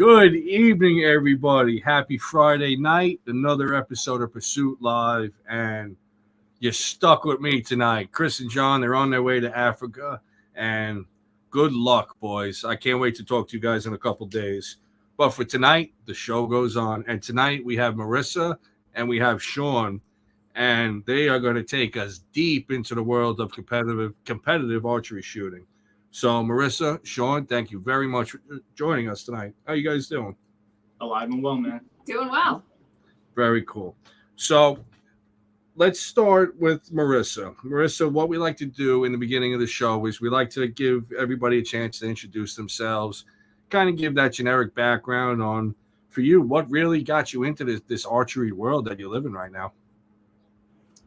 Good evening, everybody. Happy Friday night. Another episode of Pursuit Live, and you're stuck with me tonight. Chris and John, they're on their way to Africa, and good luck, boys. I can't wait to talk to you guys in a couple days. But for tonight, the show goes on, and tonight we have Marissa and we have Sean, and they are going to take us deep into the world of competitive archery shooting. So, Marissa, Sean, thank you very much for joining us tonight. How you guys doing? Alive and well, man. Doing well. Very cool. So, let's start with Marissa. Marissa, what we like to do in the beginning of the show is we like to give everybody a chance to introduce themselves, kind of give that generic background on, for you, what really got you into this archery world that you live in right now.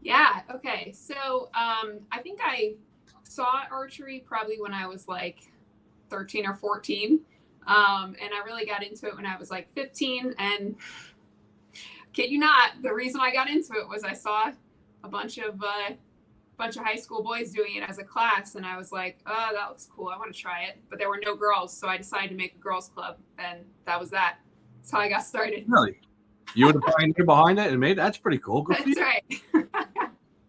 Yeah. Okay. So I think I saw archery probably when I was like 13 or 14. And I really got into it when I was like 15. And kid you not, the reason I got into it was I saw a bunch of high school boys doing it as a class. And I was like, oh, that looks cool. I want to try it. But there were no girls. So I decided to make a girls club. And that was that. That's how I got started. Really? You were the pioneer behind it and made that's pretty cool. Good That's right.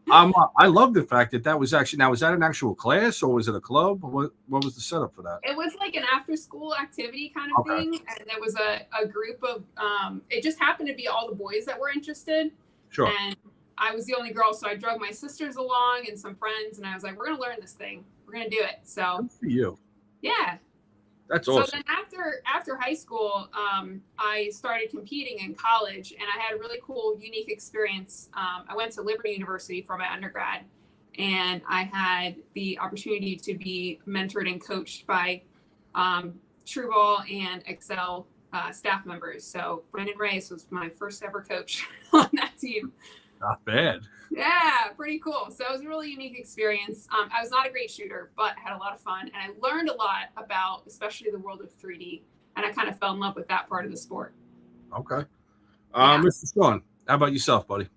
I love the fact that was actually, now was that an actual class or was it a club? What was the setup for that? It was like an after school activity kind of thing. And there was a group of it just happened to be all the boys that were interested. Sure. And I was the only girl, so I drug my sisters along and some friends, and I was like, we're gonna learn this thing. We're gonna do it. So Good for you. yeah. That's awesome. So then after high school, I started competing in college, and I had a really cool, unique experience. I went to Liberty University for my undergrad, and I had the opportunity to be mentored and coached by Trueball and Excel staff members. So Brandon Reyes was my first ever coach on that team. Not bad. Yeah, pretty cool. So it was a really unique experience. I was not a great shooter, but I had a lot of fun. And I learned a lot about, especially the world of 3D. And I kind of fell in love with that part of the sport. Okay. Yeah. Mr. Sean, how about yourself, buddy?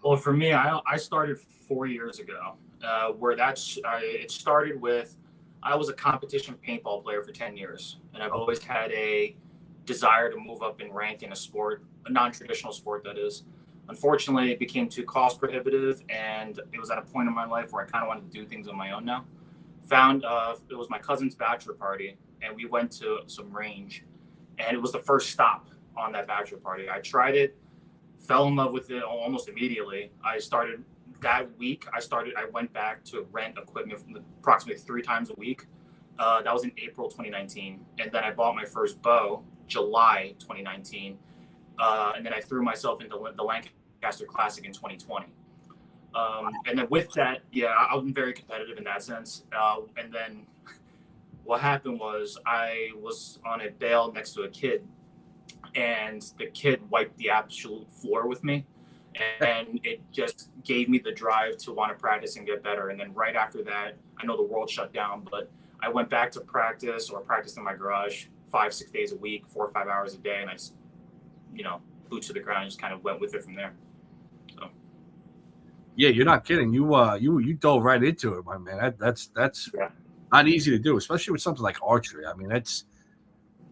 Well, for me, I started 4 years ago, it started with, I was a competition paintball player for 10 years. And I've always had a desire to move up in rank in a sport, a non-traditional sport, that is. Unfortunately, it became too cost prohibitive, and it was at a point in my life where I kind of wanted to do things on my own now. It was my cousin's bachelor party, and we went to some range, and it was the first stop on that bachelor party. I tried it, fell in love with it almost immediately. I went back to rent equipment approximately 3 times a week. That was in April 2019, and then I bought my first bow July 2019. And then I threw myself into the Lancaster Classic in 2020. And then with that, I'm very competitive in that sense. And then what happened was I was on a bale next to a kid, and the kid wiped the absolute floor with me. And it just gave me the drive to want to practice and get better. And then right after that, I know the world shut down, but I went back to practiced in my garage 5-6 days a week, 4 or 5 hours a day. And I just, boots to the ground, and just kind of went with it from there. So. Yeah, you're not kidding. You dove right into it, my man. That's not easy to do, especially with something like archery. I mean, that's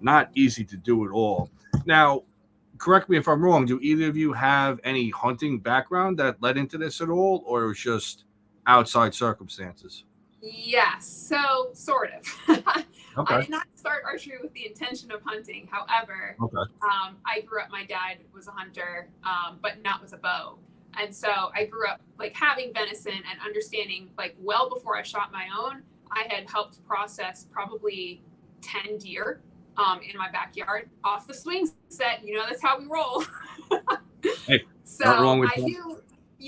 not easy to do at all. Now, correct me if I'm wrong. Do either of you have any hunting background that led into this at all, or it was just outside circumstances? Yes, so sort of. Okay. I did not start archery with the intention of hunting. However, I grew up, my dad was a hunter, but not with a bow. And so I grew up like having venison and understanding, like, well before I shot my own, I had helped process probably 10 deer in my backyard off the swing set. That's how we roll. Hey, so not wrong with I that. knew,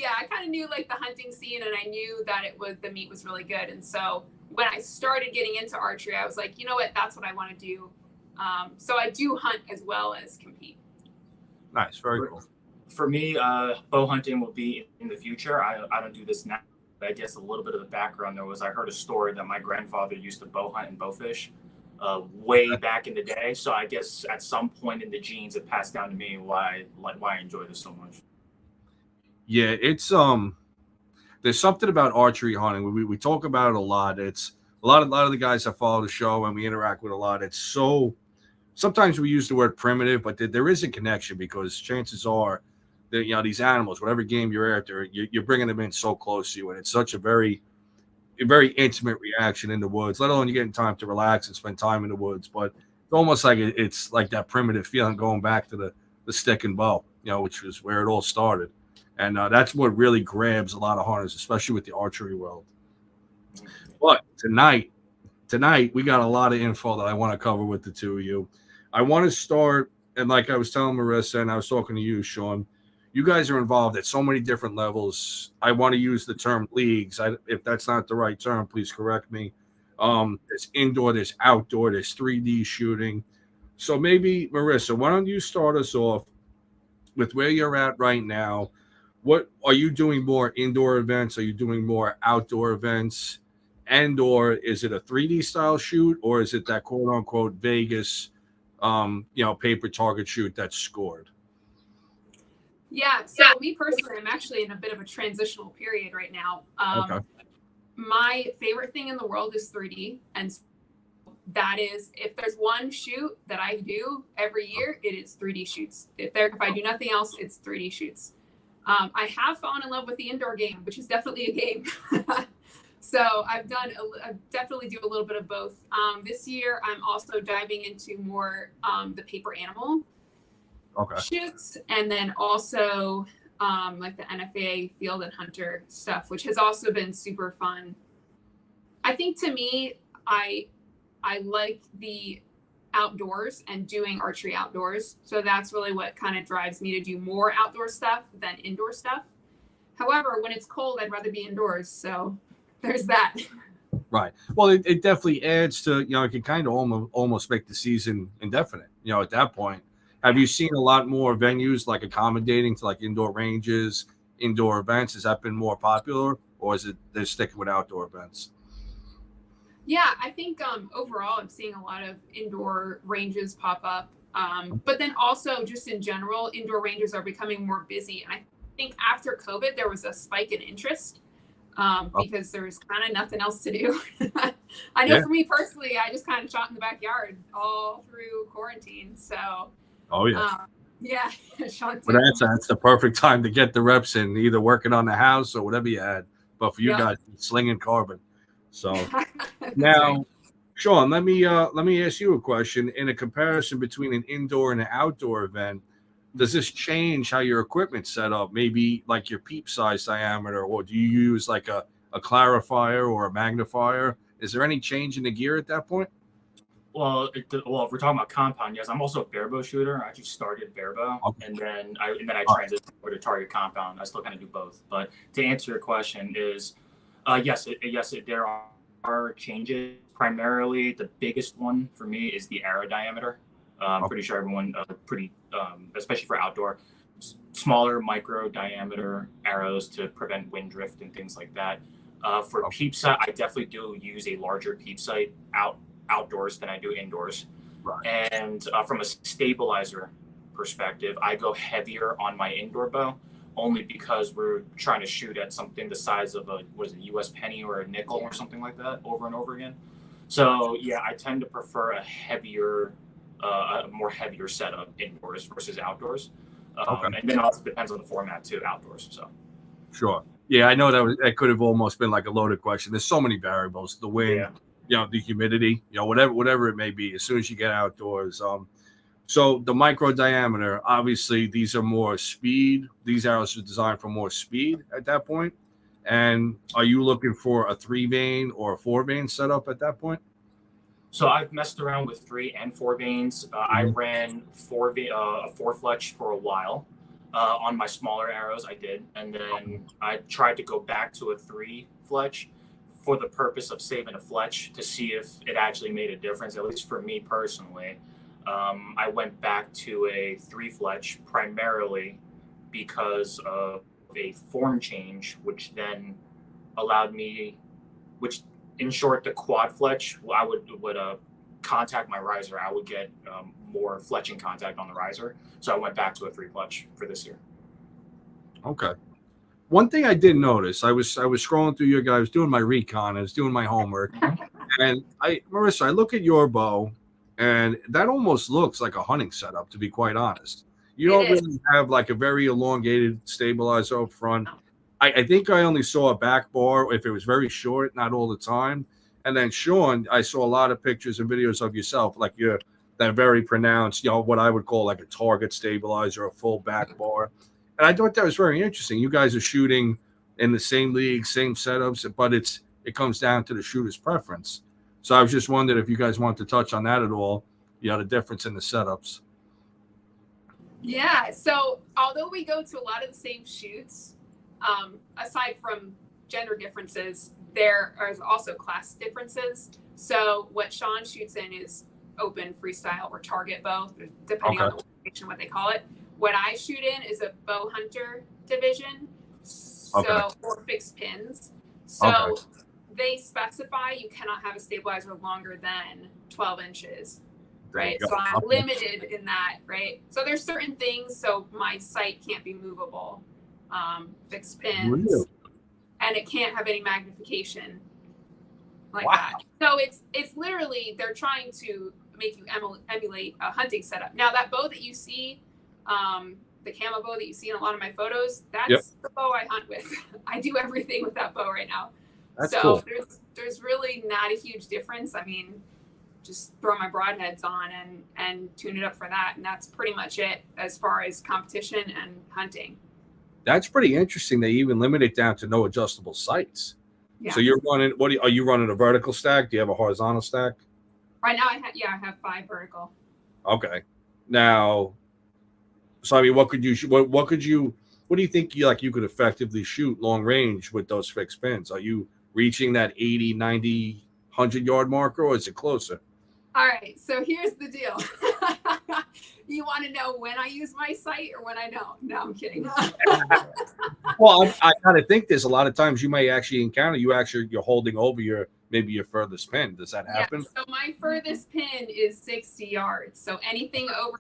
I kind of knew like the hunting scene, and I knew that the meat was really good. And so when I started getting into archery, I was like, you know what, that's what I want to do. So I do hunt as well as compete. Nice, very cool. For me, bow hunting will be in the future. I don't do this now. But I guess a little bit of the background there was I heard a story that my grandfather used to bow hunt and bow fish way back in the day. So I guess at some point in the genes, it passed down to me why I enjoy this so much. Yeah, it's there's something about archery hunting. We talk about it a lot. It's a lot of the guys that follow the show and we interact with a lot. It's so sometimes we use the word primitive, but there is a connection because chances are that, these animals, whatever game you're after, you're bringing them in so close to you, and it's such a very intimate reaction in the woods, let alone you getting time to relax and spend time in the woods. But it's almost like it's like that primitive feeling going back to the stick and bow, which was where it all started. And that's what really grabs a lot of hunters, especially with the archery world. But tonight we got a lot of info that I want to cover with the two of you. I want to start, and like I was telling Marissa and I was talking to you, Sean, you guys are involved at so many different levels. I want to use the term leagues. If that's not the right term, please correct me. There's indoor, there's outdoor, there's 3D shooting. So maybe, Marissa, why don't you start us off with where you're at right now? What are you doing more indoor events? Are you doing more outdoor events? And or is it a 3D style shoot, or is it that quote unquote Vegas, paper target shoot that's scored? Yeah. So me personally, I'm actually in a bit of a transitional period right now. Okay. My favorite thing in the world is 3D, and that is, if there's one shoot that I do every year, it is 3D shoots. If I do nothing else, it's 3D shoots. I have fallen in love with the indoor game, which is definitely a game. So I definitely do a little bit of both. This year, I'm also diving into more the paper animal shoots, and then also like the NFA field and hunter stuff, which has also been super fun. I think to me, I like the outdoors and doing archery outdoors. So that's really what kind of drives me to do more outdoor stuff than indoor stuff. However, when it's cold, I'd rather be indoors. So there's that. Right. Well, it definitely adds to, it can kind of almost make the season indefinite, at that point. Have you seen a lot more venues like accommodating to like indoor ranges, indoor events? Has that been more popular, or is it they're sticking with outdoor events? Yeah, I think overall I'm seeing a lot of indoor ranges pop up. But then also just in general, indoor ranges are becoming more busy. And I think after COVID, there was a spike in interest because there was kind of nothing else to do. I know for me personally, I just kind of shot in the backyard all through quarantine. So, yeah, Sean too. Well, that's the perfect time to get the reps in, either working on the house or whatever you had. But for you guys, slinging carbon. So now, right. Sean, let me ask you a question. In a comparison between an indoor and an outdoor event, does this change how your equipment's set up? Maybe like your peep size diameter, or do you use like a clarifier or a magnifier? Is there any change in the gear at that point? Well, if we're talking about compound, yes, I'm also a barebow shooter. I actually started barebow, and then I transitioned over to target compound. I still kind of do both. But to answer your question is, yes, there are changes. Primarily, the biggest one for me is the arrow diameter. I'm pretty sure everyone, especially for outdoor, smaller micro diameter arrows to prevent wind drift and things like that. For peep sight, I definitely do use a larger peep sight outdoors than I do indoors. Right. And from a stabilizer perspective, I go heavier on my indoor bow, only because we're trying to shoot at something the size of a US penny or a nickel or something like that over and over again. So yeah, I tend to prefer a more heavier setup indoors versus outdoors. And then it also depends on the format too, outdoors. So sure. Yeah, I know that could have almost been like a loaded question. There's so many variables: the wind, the humidity, whatever it may be. As soon as you get outdoors, so the micro diameter, obviously, these are more speed. These arrows are designed for more speed at that point. And are you looking for a 3-vein or a 4-vein setup at that point? So I've messed around with 3 and 4 veins. I ran a 4-fletch for a while. On my smaller arrows, I did. And then I tried to go back to a 3-fletch for the purpose of saving a fletch to see if it actually made a difference, at least for me personally. I went back to a 3-fletch primarily because of a form change, which then allowed me, in short, the quad fletch, I would contact my riser. I would get more fletching contact on the riser. So I went back to a 3-fletch for this year. Okay. One thing I did notice, I was scrolling through your guys, doing my recon, I was doing my homework, and Marissa, I look at your bow, and that almost looks like a hunting setup, to be quite honest. You don't really have like a very elongated stabilizer up front. I think I only saw a back bar if it was very short, not all the time. And then Sean, I saw a lot of pictures and videos of yourself, like you're that very pronounced, what I would call like a target stabilizer, a full back bar. And I thought that was very interesting. You guys are shooting in the same league, same setups, but it comes down to the shooter's preference. So I was just wondering if you guys want to touch on that at all, the difference in the setups. Yeah. So although we go to a lot of the same shoots, aside from gender differences, there are also class differences. So what Sean shoots in is open freestyle or target bow, depending on the location, what they call it. What I shoot in is a bow hunter division, or fixed pins. So they specify you cannot have a stabilizer longer than 12 inches, right? So I'm limited in that, right? So there's certain things. So my sight can't be movable, fixed pins, and it can't have any magnification like that. So it's literally, they're trying to make you emulate a hunting setup. Now that bow that you see, the camo bow that you see in a lot of my photos, that's the bow I hunt with. I do everything with that bow right now. That's cool. There's really not a huge difference. I mean, just throw my broadheads on and tune it up for that, and that's pretty much it as far as competition and hunting. That's pretty interesting. They even limit it down to no adjustable sights. Yeah. So you're running, are you running a vertical stack? Do you have a horizontal stack? Right now, I have 5 vertical. Okay. Now, so I mean, what do you think you could effectively shoot long range with those fixed pins? Are you reaching that 80, 90, 100-yard marker, or is it closer? All right. So here's the deal. You want to know when I use my sight or when I don't? No, I'm kidding. Well, I kind of think there's a lot of times you may actually encounter you're holding over your furthest pin. Does that happen? Yeah, so my furthest pin is 60 yards. So anything over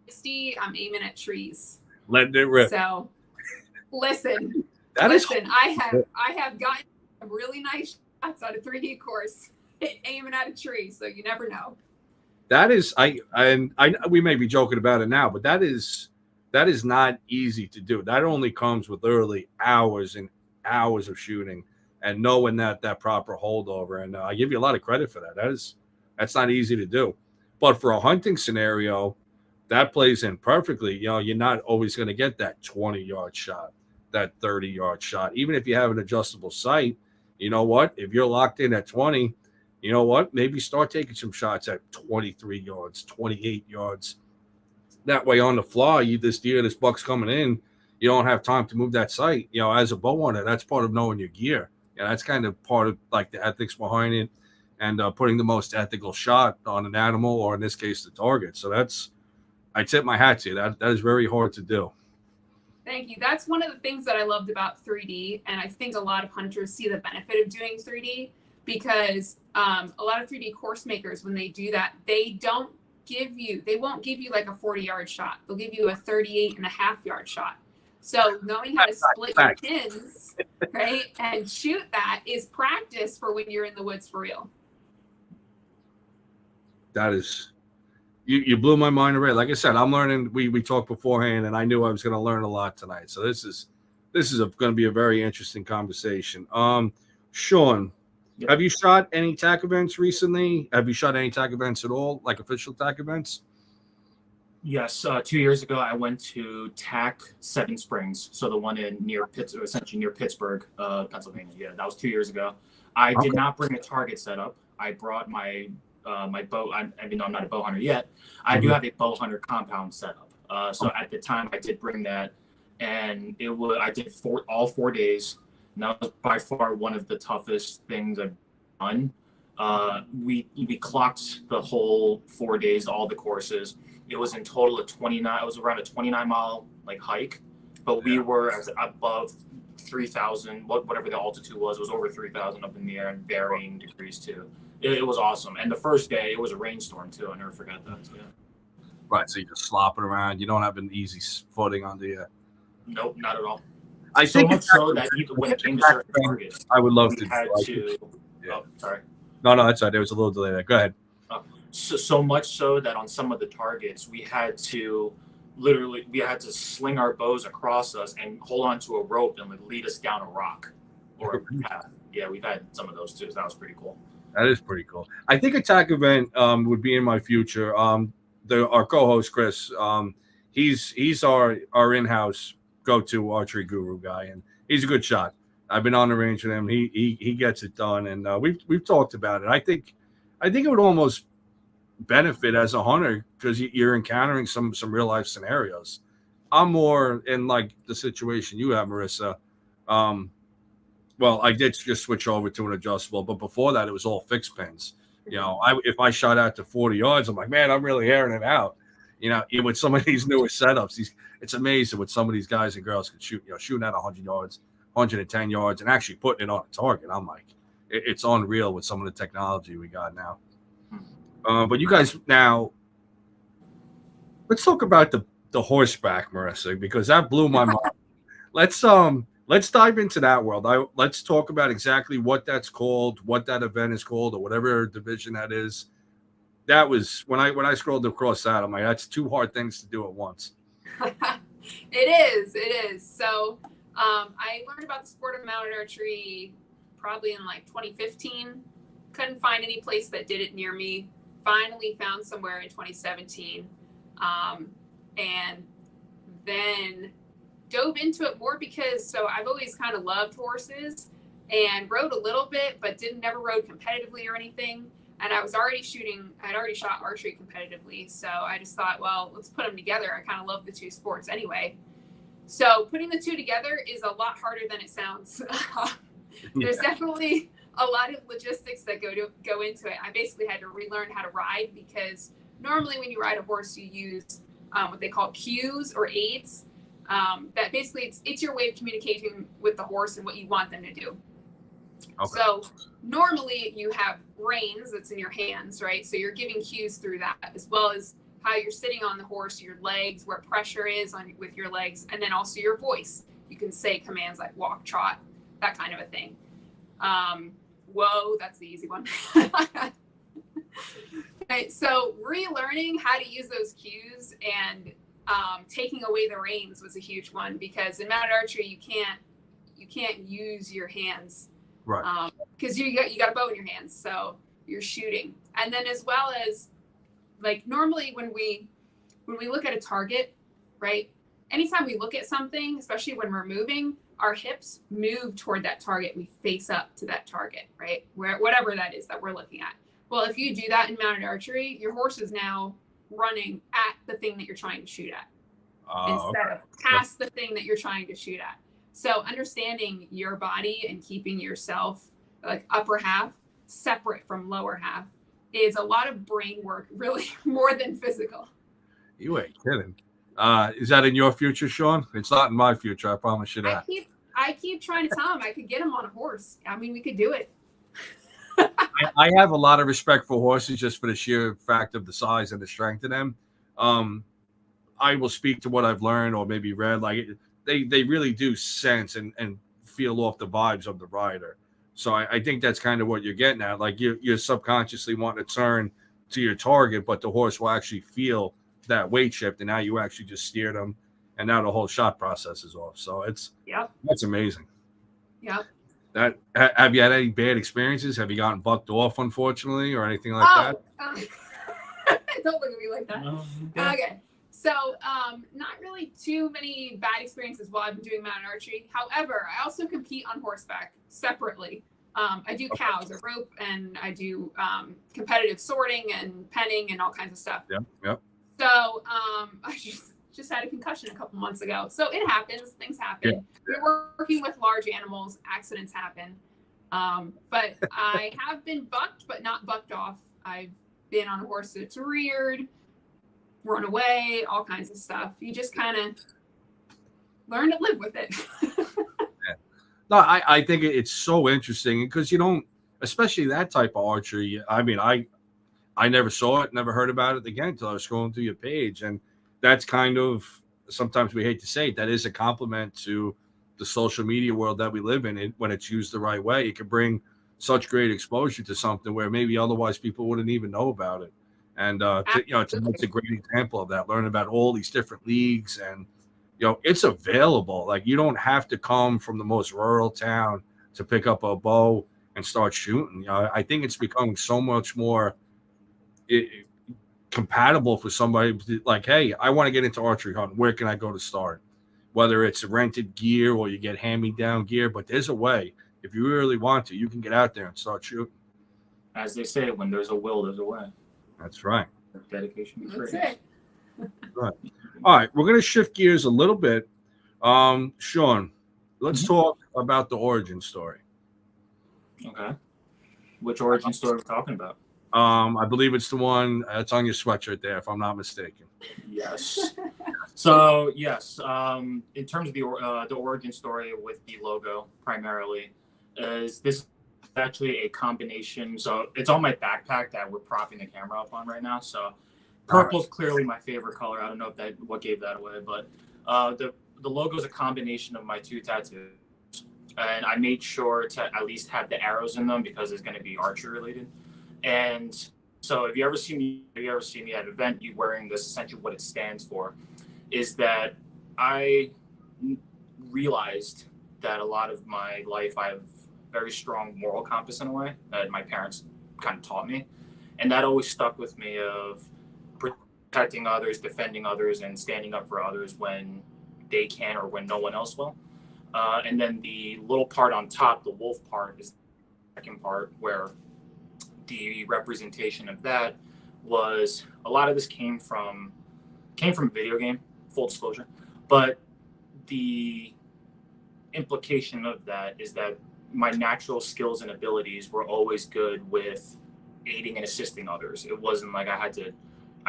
60, I'm aiming at trees. Letting it rip. So listen, listen. I have gotten some really nice shots on a 3D course aiming at a tree. So you never know. That is, we may be joking about it now, but that is not easy to do. That only comes with literally hours and hours of shooting and knowing that proper holdover. And I give you a lot of credit for that. That's not easy to do. But for a hunting scenario, that plays in perfectly. You're not always going to get that 20-yard shot, that 30-yard shot. Even if you have an adjustable sight, you know what? If you're locked in at 20, you know what? Maybe start taking some shots at 23 yards, 28 yards. That way on the fly, this buck's coming in, you don't have time to move that sight. As a bow hunter, that's part of knowing your gear. That's kind of part of like the ethics behind it and putting the most ethical shot on an animal, or in this case, the target. So I tip my hat to you. That is very hard to do. Thank you. That's one of the things that I loved about 3D. And I think a lot of hunters see the benefit of doing 3D because a lot of 3D course makers, when they do that, they won't give you like a 40-yard shot. They'll give you a 38.5-yard shot. So knowing how to split your pins, right, and shoot that is practice for when you're in the woods for real. That is, you blew my mind away. Like I said, I'm learning. We talked beforehand, and I knew I was going to learn a lot tonight. So this is going to be a very interesting conversation. Sean, have you shot any TAC events recently? Have you shot any TAC events at all, like official TAC events? Yes, 2 years ago I went to TAC Seven Springs, so the one essentially near Pittsburgh, Pennsylvania. Yeah, that was 2 years ago. I did not bring a target setup. I brought my bow. I mean, I'm not a bow hunter yet. I do have a bow hunter compound setup. So at the time I did bring that, and I did all 4 days. And that was by far one of the toughest things I've done. We clocked the whole 4 days, all the courses. It was in total It was around a 29-mile hike, but we were above 3,000, whatever the altitude was. It was over 3,000 up in the air and varying degrees too. It was awesome. And the first day it was a rainstorm too. I never forgot that. So, yeah. Right. So you're just slopping around. You don't have an easy footing on the. Nope, not at all. I think much so that when it came to certain targets, I would love to. Oh, sorry. No, that's right. There was a little delay there. Go ahead. So much so that on some of the targets we had to sling our bows across us and hold on to a rope and lead us down a rock or a path. Yeah, we've had some of those too. So that was pretty cool. That is pretty cool. I think a tack event would be in my future. Our co-host Chris, he's our in-house go-to archery guru guy, and he's a good shot. I've been on the range with him. He gets it done, and we've talked about it. I think it would almost benefit as a hunter because you're encountering some real life scenarios. I'm more in like the situation you have, Marissa. Well, I did just switch over to an adjustable, but before that, it was all fixed pins. You know, if I shot out to 40 yards, I'm like, man, I'm really airing it out. You know, with some of these newer setups, it's amazing what some of these guys and girls can shoot. You know, shooting at 100 yards, 110 yards, and actually putting it on a target. I'm like, it's unreal with some of the technology we got now. But you guys now, let's talk about the horseback, Marissa, because that blew my mind. Let's dive into that world. Let's talk about exactly what that's called, what that event is called, or whatever division that is. That was when I scrolled across that, I'm like, that's two hard things to do at once. It is. So I learned about the sport of mounted archery probably in like 2015. Couldn't find any place that did it near me. Finally found somewhere in 2017. And then dove into it more because I've always kind of loved horses and rode a little bit, but never rode competitively or anything. And I'd already shot archery competitively. So I just thought, well, let's put them together. I kind of love the two sports anyway. So putting the two together is a lot harder than it sounds. There's definitely a lot of logistics that go into it. I basically had to relearn how to ride because normally when you ride a horse, you use what they call cues or aids. That basically it's your way of communicating with the horse and what you want them to do. Okay. So normally you have reins that's in your hands, right? So you're giving cues through that, as well as how you're sitting on the horse, your legs, where pressure is with your legs, and then also your voice. You can say commands like walk, trot, that kind of a thing. Whoa, that's the easy one. Right, so relearning how to use those cues and taking away the reins was a huge one, because in mounted archery you can't use your hands, right? Because you got a bow in your hands, so you're shooting. And then as well as like normally when we look at a target, right? Anytime we look at something, especially when we're moving, our hips move toward that target. We face up to that target, right? Whatever that is that we're looking at. Well, if you do that in mounted archery, your horse is now running at the thing that you're trying to shoot at instead of past the thing that you're trying to shoot at. So understanding your body and keeping yourself like upper half separate from lower half is a lot of brain work, really, more than physical. You ain't kidding. Is that in your future, Sean? It's not in my future, I promise you that. I keep trying to tell him I could get him on a horse. I mean, we could do it. I have a lot of respect for horses just for the sheer fact of the size and the strength of them. I will speak to what I've learned or maybe read. Like they really do sense and feel off the vibes of the rider. So I think that's kind of what you're getting at. Like you're subconsciously wanting to turn to your target, but the horse will actually feel that weight shift, and now you actually just steer them, and now the whole shot process is off. So that's amazing. Yeah. Have you had any bad experiences? Have you gotten bucked off, unfortunately, or anything like that? Don't look at me like that. Okay. So, not really too many bad experiences while I've been doing mounted archery. However, I also compete on horseback separately. I do cows or rope, and I do competitive sorting and penning and all kinds of stuff. Yep. So, I just had a concussion a couple months ago. So it happens. Things happen. Yeah. We're working with large animals. Accidents happen. But I have been bucked, but not bucked off. I've been on a horse that's reared, run away, all kinds of stuff. You just kind of learn to live with it. Yeah. No, I think it's so interesting because you don't, especially that type of archery. I mean, I never saw it, never heard about it again until I was scrolling through your page. And that's kind of, sometimes we hate to say it, that is a compliment to the social media world that we live in. When it's used the right way, it can bring such great exposure to something where maybe otherwise people wouldn't even know about it. And tonight's a great example of that. Learn about all these different leagues, and it's available. Like, you don't have to come from the most rural town to pick up a bow and start shooting. I think it's becoming so much more compatible for somebody like, hey, I want to get into archery hunting. Where can I go to start? Whether it's rented gear or you get hand-me-down gear, but there's a way. If you really want to, you can get out there and start shooting. As they say, when there's a will, there's a way. That's right. Dedication. That's it. Right. All right, we're going to shift gears a little bit. Sean, let's talk about the origin story. Okay. Which origin story are we talking about? I believe it's the one that's on your sweatshirt there, if I'm not mistaken. Yes. So yes, in terms of the origin story with the logo, primarily, is this actually a combination? So it's on my backpack that we're propping the camera up on right now. So purple is clearly my favorite color. I don't know if what gave that away, but the logo is a combination of my two tattoos, and I made sure to at least have the arrows in them because it's going to be archery related. And so if you ever see me at an event, you wearing this, essentially what it stands for is that I realized that a lot of my life I have very strong moral compass in a way that my parents kind of taught me, and that always stuck with me of protecting others, defending others, and standing up for others when they can or when no one else will. And then the little part on top, the wolf part, is the second part, where the representation of that was a lot of this came from a video game, full disclosure, but the implication of that is that my natural skills and abilities were always good with aiding and assisting others. It wasn't like I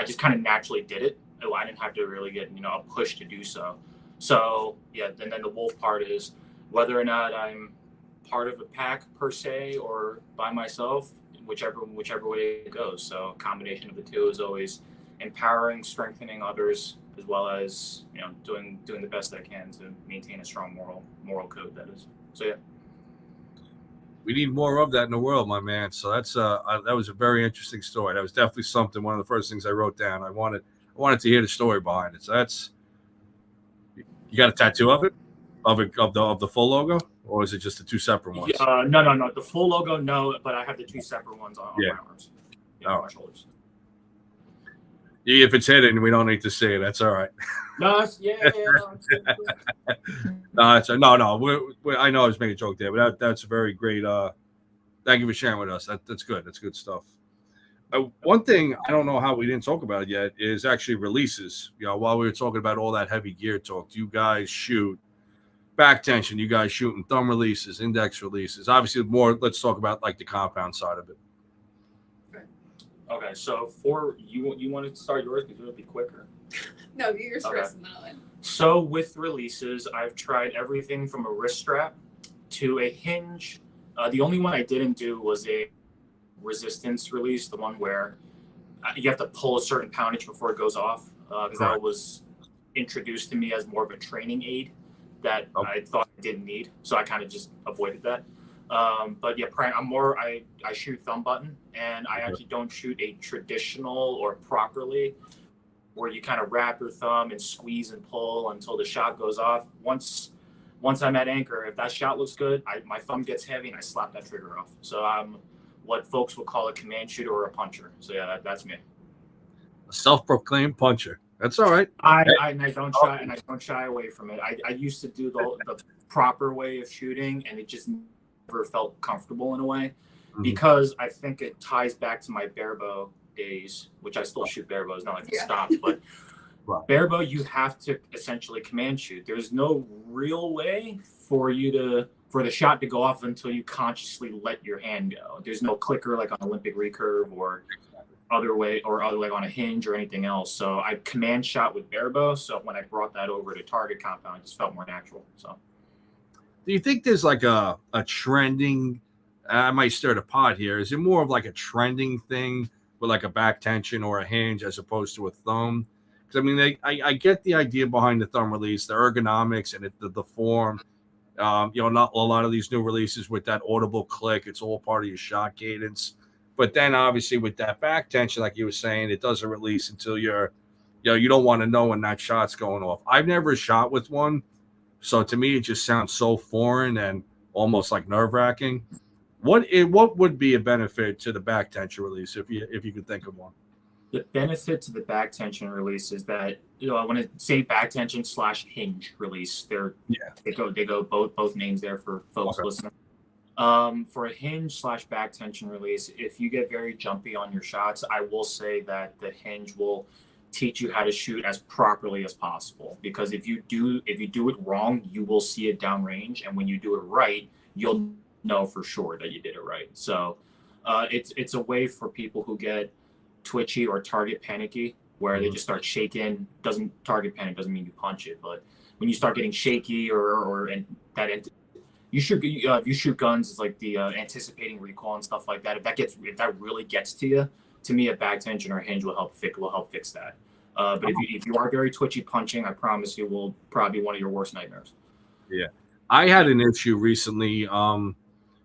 just kind of naturally did it. I didn't have to really get a push to do so. So yeah, and then the wolf part is whether or not I'm part of a pack per se or by myself, whichever way it goes. So a combination of the two is always empowering, strengthening others, as well as doing the best I can to maintain a strong moral code. That is. So yeah. We need more of that in the world, my man. So that was a very interesting story. That was definitely something. One of the first things I wrote down. I wanted to hear the story behind it. So that's, you got a tattoo of it, of the full logo, or is it just the two separate ones? No. The full logo, no, but I have the two separate ones on my arms. On my shoulders. If it's hidden, we don't need to see it. That's all right. No, No. I know I was making a joke there, but that's a very great. Thank you for sharing with us. That's good. That's good stuff. One thing I don't know how we didn't talk about it yet is actually releases. While we were talking about all that heavy gear talk, do you guys shoot back tension? You guys shooting thumb releases, index releases? Obviously, more. Let's talk about like the compound side of it. Okay, so for you wanted to start yours because it'll be quicker. No, yours first, and then I'll end. So with releases, I've tried everything from a wrist strap to a hinge. The only one I didn't do was a resistance release, the one where you have to pull a certain poundage before it goes off, because that was introduced to me as more of a training aid that I thought I didn't need, so I kind of just avoided that. But yeah, I shoot thumb button, and I actually don't shoot a traditional or properly where you kind of wrap your thumb and squeeze and pull until the shot goes off. Once I'm at anchor, if that shot looks good, my thumb gets heavy and I slap that trigger off. So I'm what folks would call a command shooter or a puncher. So yeah, that's me. A self-proclaimed puncher. That's all right. I don't shy away from it. I used to do the proper way of shooting, and it just never felt comfortable in a way, because I think it ties back to my barebow days, which I still shoot barebows, not like it stopped, but barebow, you have to essentially command shoot. There's no real way for the shot to go off until you consciously let your hand go. There's no clicker like on Olympic recurve or other way, or other like on a hinge or anything else. So I command shot with barebow. So when I brought that over to target compound, it just felt more natural. So do you think there's like a trending, I might stir the pot here, is it more of like a trending thing with like a back tension or a hinge as opposed to a thumb? Because I mean, I get the idea behind the thumb release, the ergonomics and the form. Not a lot of these new releases with that audible click, it's all part of your shot cadence. But then obviously with that back tension, like you were saying, it doesn't release until you don't want to know when that shot's going off. I've never shot with one, so to me it just sounds so foreign and almost like nerve wracking. What would be a benefit to the back tension release if you could think of one? The benefit to the back tension release is that, I want to say back tension / hinge release. They go both names there for folks listening. For a hinge / back tension release, if you get very jumpy on your shots, I will say that the hinge will teach you how to shoot as properly as possible. Because if you do it wrong, you will see it downrange, and when you do it right, you'll know for sure that you did it right. So it's a way for people who get twitchy or target panicky, where they just start shaking. Target panic doesn't mean you punch it, but when you start getting shaky you shoot guns, it's like the anticipating recoil and stuff like that. If that really gets to you, to me, a back tension or hinge will help fix that. But if you are very twitchy punching, I promise you will probably be one of your worst nightmares. Yeah, I had an issue recently.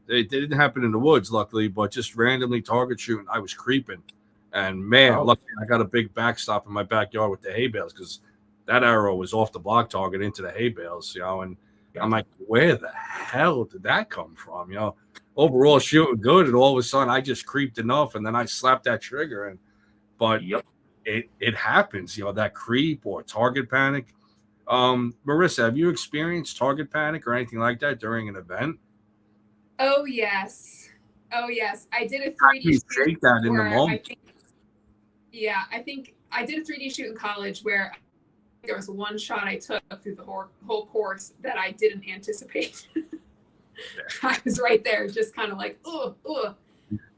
It didn't happen in the woods, luckily, but just randomly target shooting. I was creeping, and man, luckily I got a big backstop in my backyard with the hay bales, because that arrow was off the block target into the hay bales, and I'm like, where the hell did that come from? Overall shooting good, and all of a sudden I just creeped enough, and then I slapped that trigger. But it happens, that creep or target panic. Marissa, have you experienced target panic or anything like that during an event? Oh yes. I did a 3D shoot. Take that in the moment. I think I did a 3D shoot in college where there was one shot I took through the whole course that I didn't anticipate. I was right there, just kind of like, ugh.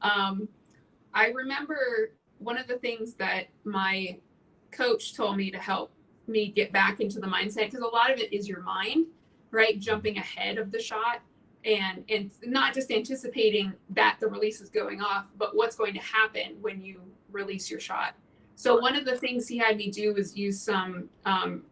I remember one of the things that my coach told me to help me get back into the mindset, because a lot of it is your mind, right? Jumping ahead of the shot and not just anticipating that the release is going off, but what's going to happen when you release your shot. So one of the things he had me do was use some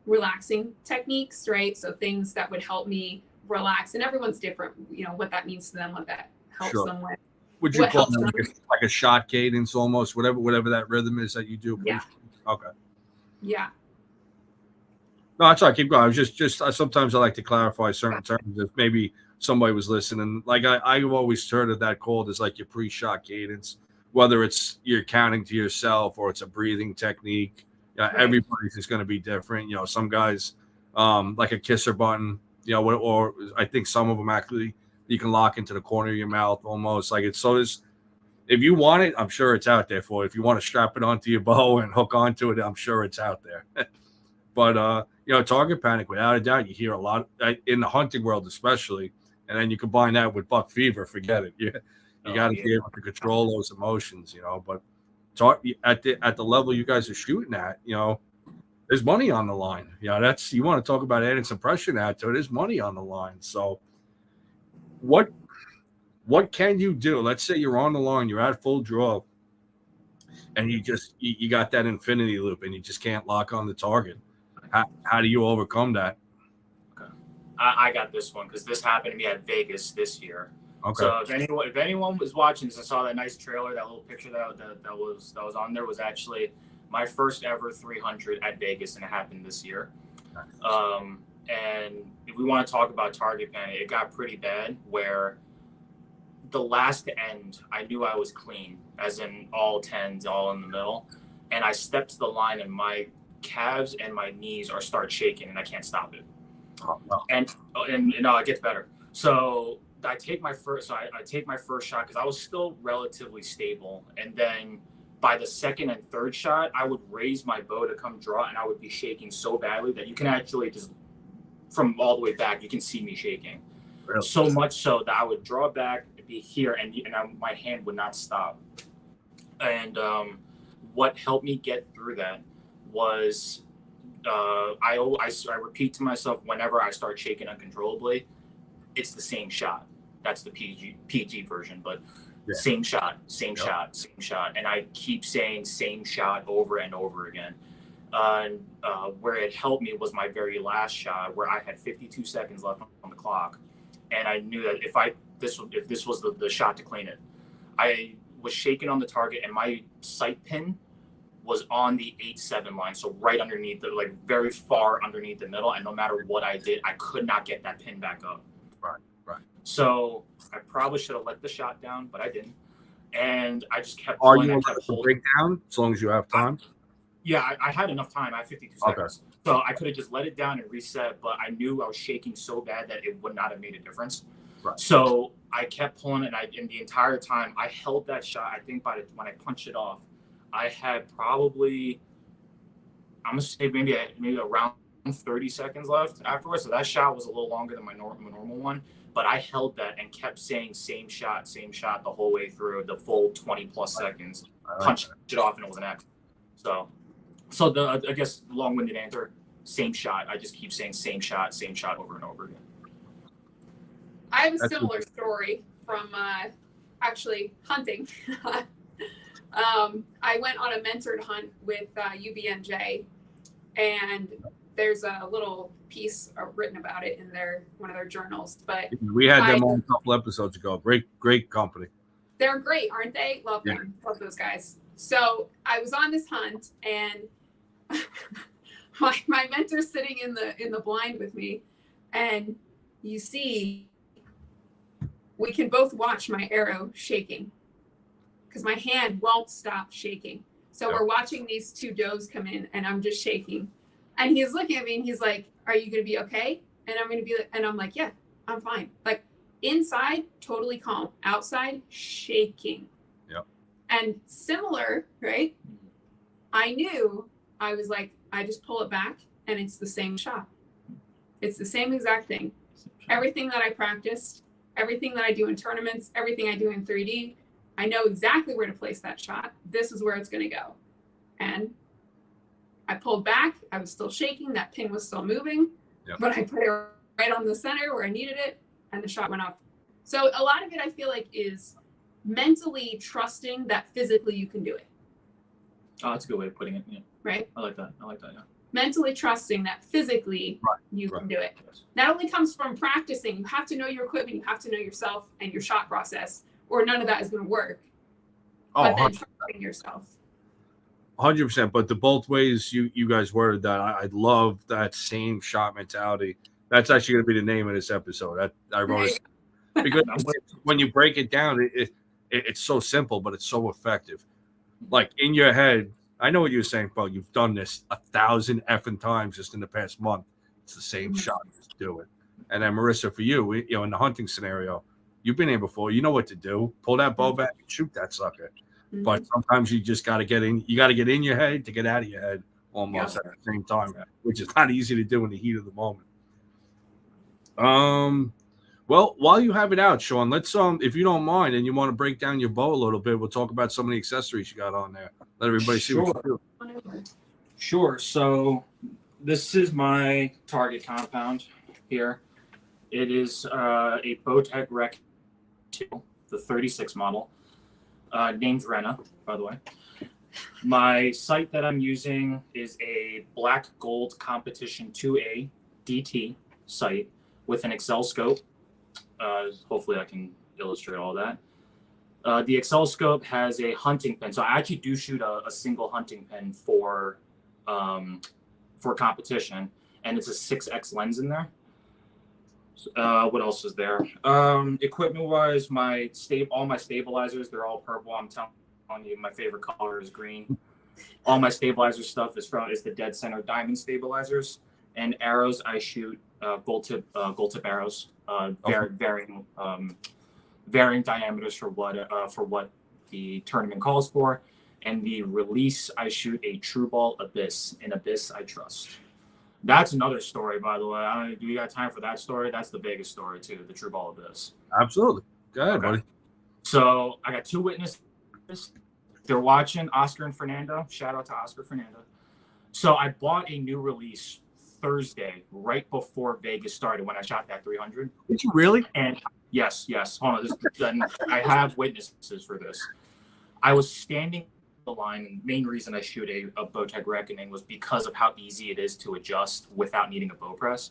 relaxing techniques, right? So things that would help me relax, and everyone's different, what that means to them, what that helps them with. Would you call it like a shot cadence almost, whatever that rhythm is that you do? Yeah. Okay. Yeah. No, that's all right. Keep going. I was just sometimes I like to clarify certain terms if maybe somebody was listening. Like I've always heard of that called as like your pre-shot cadence, whether it's you're counting to yourself or it's a breathing technique. Right. Everybody's is going to be different. Some guys like a kisser button, or I think some of them actually you can lock into the corner of your mouth almost like it's so. If you want it, I'm sure it's out there for you. If you want to strap it onto your bow and hook onto it, I'm sure it's out there. But target panic, without a doubt, you hear a lot in the hunting world, especially, and then you combine that with buck fever. Forget it. You got to be able to control those emotions, But at the level you guys are shooting at, there's money on the line. That's you want to talk about adding some pressure now to it. There's money on the line. So, what can you do? Let's say you're on the line, you're at full draw, and you got that infinity loop, and you just can't lock on the target. How do you overcome that? Okay. I got this one because this happened to me at Vegas this year. Okay. So if anyone was watching this and saw that nice trailer, that little picture that was on there was actually my first ever 300 at Vegas, and it happened this year. And if we want to talk about target panic, it got pretty bad where the last end, I knew I was clean, as in all tens, all in the middle. And I stepped to the line and my calves and my knees start shaking and I can't stop it. Oh, no. And it gets better. So I take my first shot because I was still relatively stable. And then by the second and third shot, I would raise my bow to come draw and I would be shaking so badly that you can actually just, from all the way back, you can see me shaking. Really? So much so that I would draw back, be here, and my hand would not stop. And what helped me get through that was I repeat to myself whenever I start shaking uncontrollably, it's the same shot. That's the PG version, but same shot, and I keep saying same shot over and over again. Where it helped me was my very last shot, where I had 52 seconds left on the clock, and I knew that if this was the shot to clean it, I was shaking on the target, and my sight pin was on the 8-7 line, so right underneath the, like very far underneath the middle, and no matter what I did, I could not get that pin back up. Right. So I probably should have let the shot down, but I didn't, and I just kept. Are you allowed to break down as long as you have time? I had enough time. I had 52 seconds, so I could have just let it down and reset. But I knew I was shaking so bad that it would not have made a difference. Right. So I kept pulling it, and the entire time I held that shot. I think when I punched it off, I had probably, I'm gonna say maybe around 30 seconds left afterwards. So that shot was a little longer than my normal one, but I held that and kept saying same shot the whole way through the full 20 plus seconds. Punched it off, and it was an X. So the I guess long-winded answer, same shot. I just keep saying same shot over and over again. I have a similar story from actually hunting. I went on a mentored hunt with UBNJ, and there's a little piece written about it in one of their journals. But we had them on a couple episodes ago. Great company. They're great, aren't they? Love them. Love those guys. So I was on this hunt, and my mentor's sitting in the blind with me, and you see, we can both watch my arrow shaking because my hand won't stop shaking. So we're watching these two does come in, and I'm just shaking. And he's looking at me, and he's like, "Are you going to be okay?" And I'm like, "Yeah, I'm fine." Like inside, totally calm. Outside, shaking. Yep. And similar, right? I knew, I was like, I just pull it back, and it's the same shot. It's the same exact thing. Everything that I practiced, everything that I do in tournaments, everything I do in 3D, I know exactly where to place that shot. This is where it's going to go. And I pulled back. I was still shaking. That pin was still moving. Yep. But I put it right on the center where I needed it, and the shot went off. So a lot of it, I feel like, is mentally trusting that physically you can do it. Oh, that's a good way of putting it. Yeah. Right? I like that. Yeah. Mentally trusting that physically you can do it. Yes. That only comes from practicing. You have to know your equipment. You have to know yourself and your shot process, or none of that is going to work. But then trusting yourself. 100%. But the both ways you guys worded that, I love that same shot mentality. That's actually going to be the name of this episode. I wrote it because when you break it down, it's so simple, but it's so effective. Like in your head, I know what you're saying, Bo. You've done this 1,000 effing times just in the past month. It's the same shot. Just do it. And then Marissa, for you, in the hunting scenario, you've been here before. You know what to do. Pull that bow back and shoot that sucker. Mm-hmm. But sometimes you just got to get in. You got to get in your head to get out of your head almost at the same time, which is not easy to do in the heat of the moment. Well, while you have it out, Sean, let's if you don't mind and you want to break down your bow a little bit, we'll talk about some of the accessories you got on there. Let everybody see what you do. Sure. So this is my target compound here. It is a Bowtech Rec 2, the 36 model, named Rena, by the way. My sight that I'm using is a Black Gold Competition 2A DT sight with an Excel scope. Hopefully I can illustrate all that. The Excel scope has a hunting pin. So I actually do shoot a single hunting pin for competition, and it's a 6X lens in there. What else is there? Equipment wise, all my stabilizers, they're all purple. I'm telling you, my favorite color is green. All my stabilizer stuff is the Dead Center Diamond stabilizers. And arrows, I shoot gold tip arrows, varying diameters for what the tournament calls for. And the release, I shoot a True Ball Abyss. In Abyss, I trust. That's another story, by the way. Do you got time for that story? That's the Vegas story too, the True Ball Abyss. Absolutely. Go ahead, buddy. So I got 2 witnesses. They're watching, Oscar and Fernando. Shout out to Oscar Fernando. So I bought a new release Thursday, right before Vegas started, when I shot that 300. Did you really? And yes. Hold on. I have witnesses for this. I was standing the line, and the main reason I shoot a Bowtech Reckoning was because of how easy it is to adjust without needing a bow press.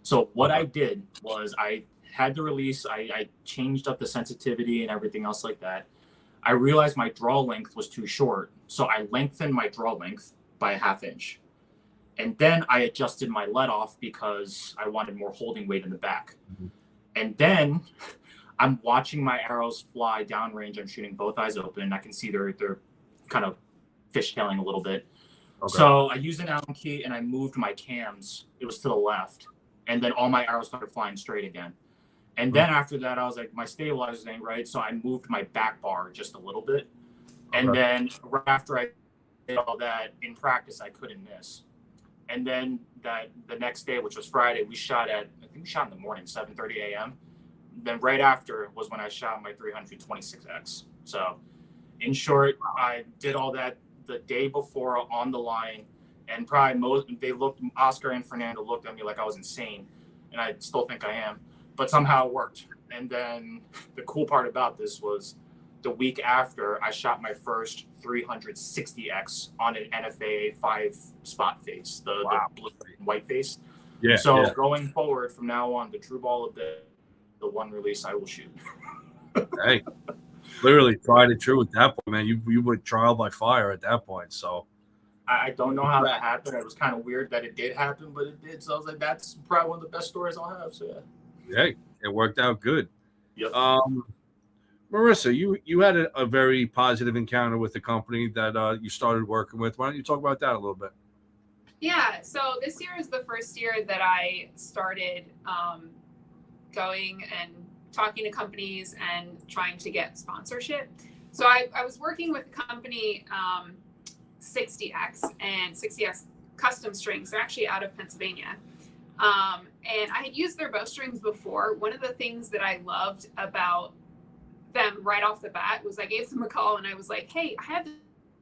So what I did was I had the release, I changed up the sensitivity and everything else like that. I realized my draw length was too short. So I lengthened my draw length by a 1/2 inch. And then I adjusted my let off because I wanted more holding weight in the back. Mm-hmm. And then I'm watching my arrows fly downrange. I'm shooting both eyes open. I can see they're kind of fishtailing a little bit. Okay. So I used an Allen key and I moved my cams. It was to the left. And then all my arrows started flying straight again. And then after that, I was like, my stabilizers ain't right. So I moved my back bar just a little bit. And then right after I did all that in practice, I couldn't miss. And then the next day, which was Friday, we shot I think we shot in the morning, 7:30 a.m. Then right after was when I shot my 326X. So in short, I did all that the day before on the line. And probably Oscar and Fernando looked at me like I was insane. And I still think I am. But somehow it worked. And then the cool part about this was the week after, I shot my first 360X on an NFA 5-spot face, the blue and white face. Yeah. So going forward from now on, the true ball of the one release I will shoot. Hey, literally tried and true at that point, man. You were trial by fire at that point. So I don't know how that happened. It was kind of weird that it did happen, but it did. So I was like, that's probably one of the best stories I'll have. So yeah. Hey, it worked out good. Yep. Marissa, you had a very positive encounter with the company that you started working with. Why don't you talk about that a little bit? Yeah, so this year is the first year that I started going and talking to companies and trying to get sponsorship. So I was working with the company 60X and 60X Custom Strings. They're actually out of Pennsylvania. And I had used their bowstrings before. One of the things that I loved about them right off the bat was I gave them a call and I was like, hey, I have this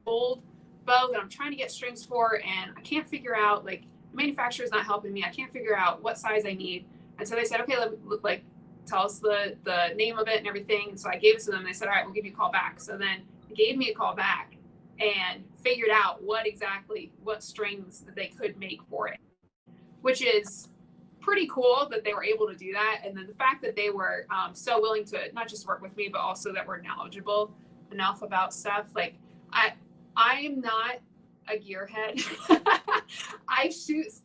old bow that I'm trying to get strings for and I can't figure out, like, the manufacturer's not helping me. I can't figure out what size I need. And so they said, okay, tell us the name of it and everything. And so I gave it to them. They said, all right, we'll give you a call back. So then they gave me a call back and figured out what strings that they could make for it, which is pretty cool that they were able to do that. And then the fact that they were so willing to not just work with me, but also that we're knowledgeable enough about stuff. Like I am not a gearhead.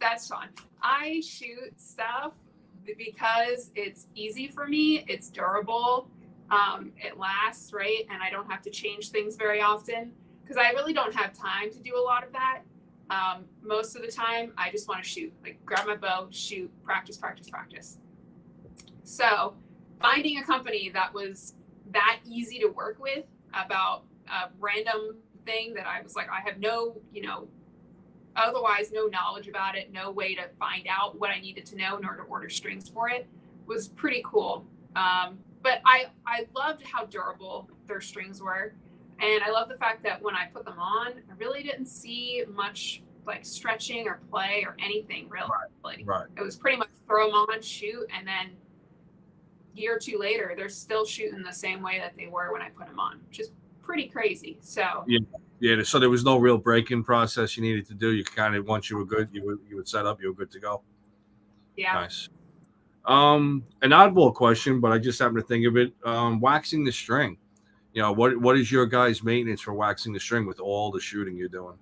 That's Sean. I shoot stuff because it's easy for me. It's durable. It lasts, right? And I don't have to change things very often because I really don't have time to do a lot of that. Most of the time, I just want to shoot, like grab my bow, shoot, practice. So finding a company that was that easy to work with about a random thing that I was like, I have no, otherwise no knowledge about it, no way to find out what I needed to know in order to order strings for it was pretty cool. But I loved how durable their strings were. And I love the fact that when I put them on, I really didn't see much like stretching or play or anything really. Right. It was pretty much throw them on, shoot, and then a year or two later, they're still shooting the same way that they were when I put them on, which is pretty crazy. So yeah. So there was no real break-in process you needed to do. You kind of, once you were good, you would set up, you were good to go. Yeah. Nice. An oddball question, but I just happened to think of it. Waxing the string. What is your guys' maintenance for waxing the string with all the shooting you're doing?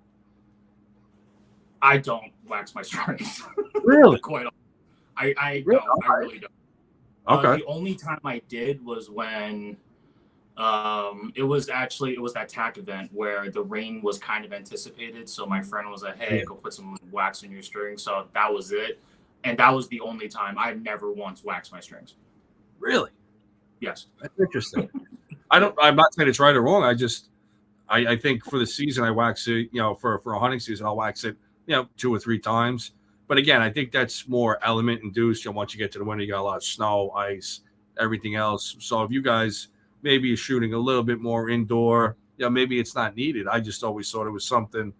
I don't wax my strings. Really? Quite often. I really don't. Okay. The only time I did was when it was that TAC event where the rain was kind of anticipated. So my friend was like, hey, go put some wax in your strings. So that was it. And that was the only time. I never once waxed my strings. Really? Yes. That's interesting. I'm not saying it's right or wrong. I think for the season I wax it, for a hunting season, I'll wax it, 2 or 3 times. But again, I think that's more element induced. Once you get to the winter, you got a lot of snow, ice, everything else. So if you guys maybe you're shooting a little bit more indoor, maybe it's not needed. I just always thought it was something,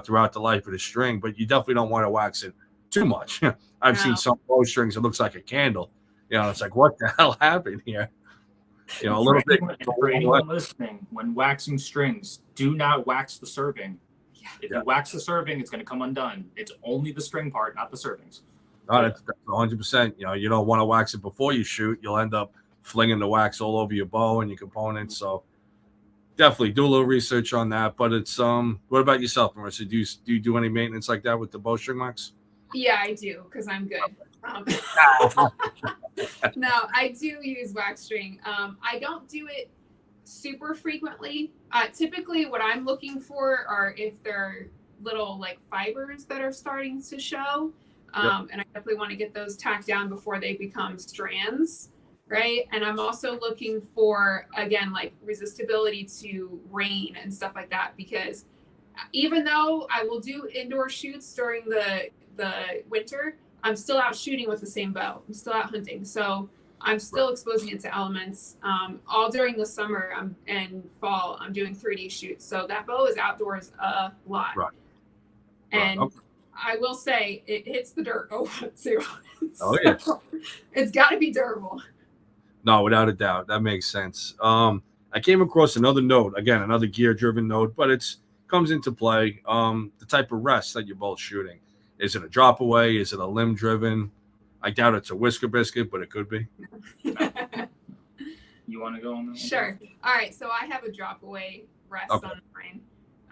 throughout the life of the string, but you definitely don't want to wax it too much. I've seen some bow strings, it looks like a candle. It's like, what the hell happened here? A little bit. For anyone listening, when waxing strings, do not wax the serving. If you wax the serving, it's going to come undone. It's only the string part, not the servings. No, that's 100%. You don't want to wax it before you shoot. You'll end up flinging the wax all over your bow and your components. So definitely do a little research on that. But it's what about yourself, Marissa? Do you do any maintenance like that with the bowstring wax? Yeah, I do because I'm good. Um, no, I do use wax string. I don't do it super frequently. Typically, what I'm looking for are if there are little like fibers that are starting to show. And I definitely want to get those tacked down before they become strands, right? And I'm also looking for, again, like resistibility to rain and stuff like that, because even though I will do indoor shoots during the winter, I'm still out shooting with the same bow. I'm still out hunting. So I'm still exposing it to elements. All during the summer and fall, I'm doing 3D shoots. So that bow is outdoors a lot. Right. And Okay. I will say it hits the dirt a lot too. Oh, yeah. It's got to be durable. No, without a doubt. That makes sense. I came across another note, again, another gear-driven note, but it's comes into play. The type of rest that you're both shooting. Is it a drop away? Is it a limb-driven? I doubt it's a whisker biscuit, but it could be. You want to go on that? Sure. All right. So I have a drop away rest on the frame.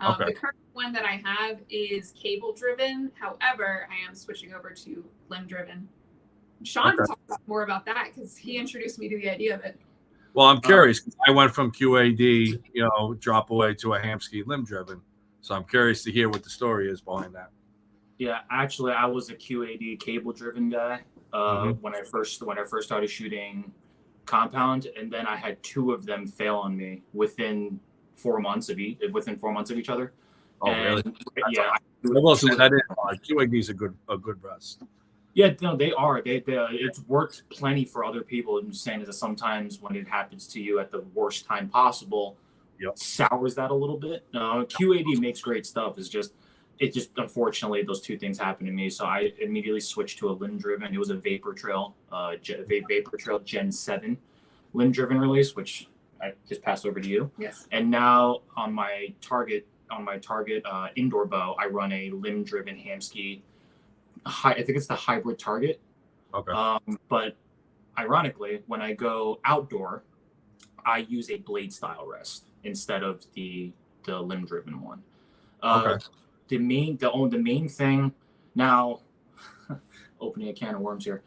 The current one that I have is cable driven. However, I am switching over to limb driven. Sean can talk more about that because he introduced me to the idea of it. Well, I'm curious. I went from QAD, drop away to a Hamsky limb driven. So I'm curious to hear what the story is behind that. Yeah, actually, I was a QAD cable driven guy when I first started shooting compound, and then I had 2 of them fail on me within 4 months of each other. Oh, really? Yeah. QAD is a good rest. Yeah, no, they are. It's worked plenty for other people. I'm just saying that sometimes when it happens to you at the worst time possible, sours that a little bit. QAD makes great stuff. It just unfortunately those 2 things happened to me, so I immediately switched to a limb driven. It was a Vapor Trail Gen 7 limb driven release, which I just passed over to you. Yes. And now on my target indoor bow, I run a limb driven Hamsky. I think it's the hybrid target. Okay. But ironically, when I go outdoor, I use a blade style rest instead of the limb driven one. Okay. The main thing now, opening a can of worms here.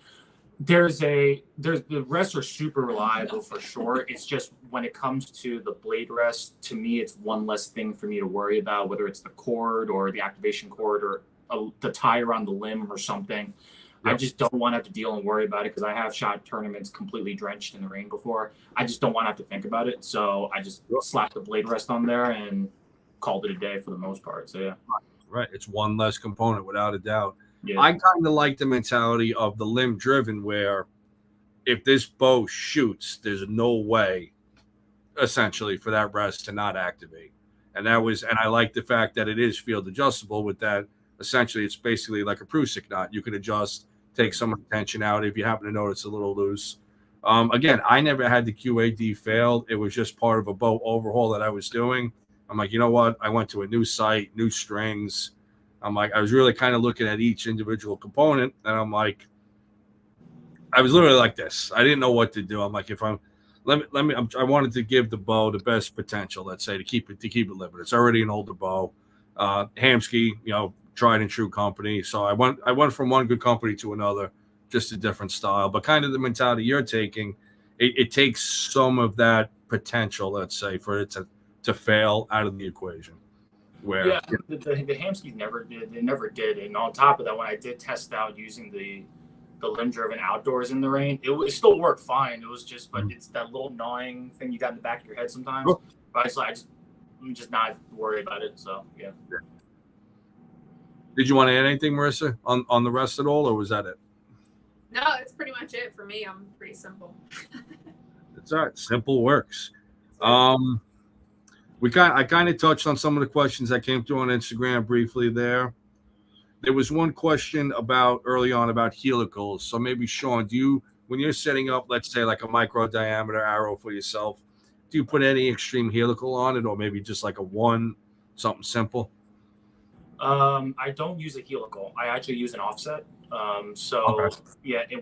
The rests are super reliable for sure. It's just when it comes to the blade rest, to me, it's one less thing for me to worry about, whether it's the cord or the activation cord or the tie around the limb or something. Yep. I just don't want to have to deal and worry about it because I have shot tournaments completely drenched in the rain before. I just don't want to have to think about it. So I just slapped the blade rest on there and called it a day for the most part. So yeah. Right. It's one less component without a doubt. Yeah. I kind of like the mentality of the limb driven where if this bow shoots, there's no way essentially for that rest to not activate. And I like the fact that it is field adjustable with that. Essentially, it's basically like a Prusik knot. You can adjust, take some of the tension out if you happen to notice a little loose. Again, I never had the QAD failed. It was just part of a bow overhaul that I was doing. I'm like, you know what? I went to a new site, new strings. I'm like, I was really kind of looking at each individual component, and I'm like, I was literally like this. I didn't know what to do. I'm like, I wanted to give the bow the best potential, let's say, to keep it living. It's already an older bow. Hamsky, tried and true company. So I went from one good company to another, just a different style. But kind of the mentality you're taking, it takes some of that potential, let's say, for it to fail out of the equation. Where the Hamskys never did. They never did. And on top of that, when I did test out using the limb driven outdoors in the rain, it still worked fine. It was just, but it's that little gnawing thing you got in the back of your head sometimes. Oh. But I'm just not worried about it. So yeah. Did you want to add anything, Marissa, on the rest at all, or was that it? No, that's pretty much it for me. I'm pretty simple. It's all right. Simple works. I kind of touched on some of the questions that came through on Instagram briefly there. There was one question early on about helicals. So maybe, Sean, when you're setting up, let's say, like a micro diameter arrow for yourself, do you put any extreme helical on it, or maybe just like something simple? I don't use a helical. I actually use an offset.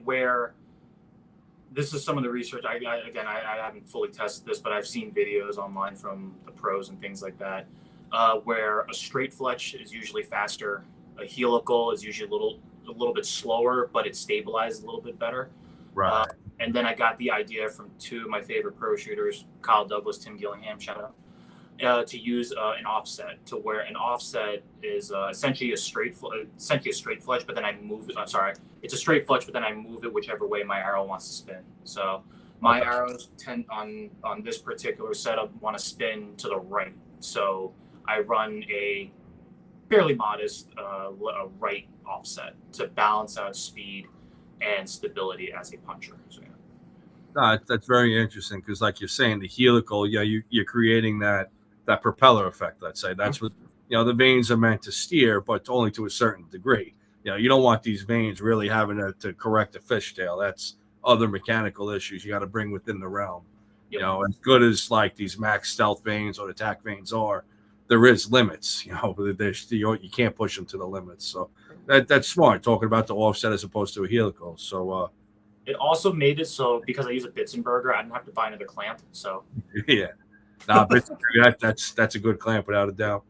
Where this is some of the research. I haven't fully tested this, but I've seen videos online from the pros and things like that, where a straight fletch is usually faster. A helical is usually a little bit slower, but it stabilizes a little bit better. Right. And then I got the idea from two of my favorite pro shooters, Kyle Douglas, Tim Gillingham, shout out, to use an offset, to where an offset is essentially a straight fletch, but then I move it. I'm sorry, it's a straight fletch, but then I move it whichever way my arrow wants to spin. So my arrows tend on this particular setup want to spin to the right. So I run a fairly modest right offset to balance out speed and stability as a puncher. So, yeah. No, that's very interesting because, like you're saying, the helical, you're creating that propeller effect. Let's say that's what the vanes are meant to steer, but only to a certain degree. You don't want these vanes really having to correct a fishtail. That's other mechanical issues you got to bring within the realm. Yep. As good as like these max stealth vanes or attack vanes are, there is limits. You can't push them to the limits. So that's smart. Talking about the offset as opposed to a helical. So. It also made it so because I use a Bitzenberger, I didn't have to buy another clamp. So yeah, but that's a good clamp without a doubt.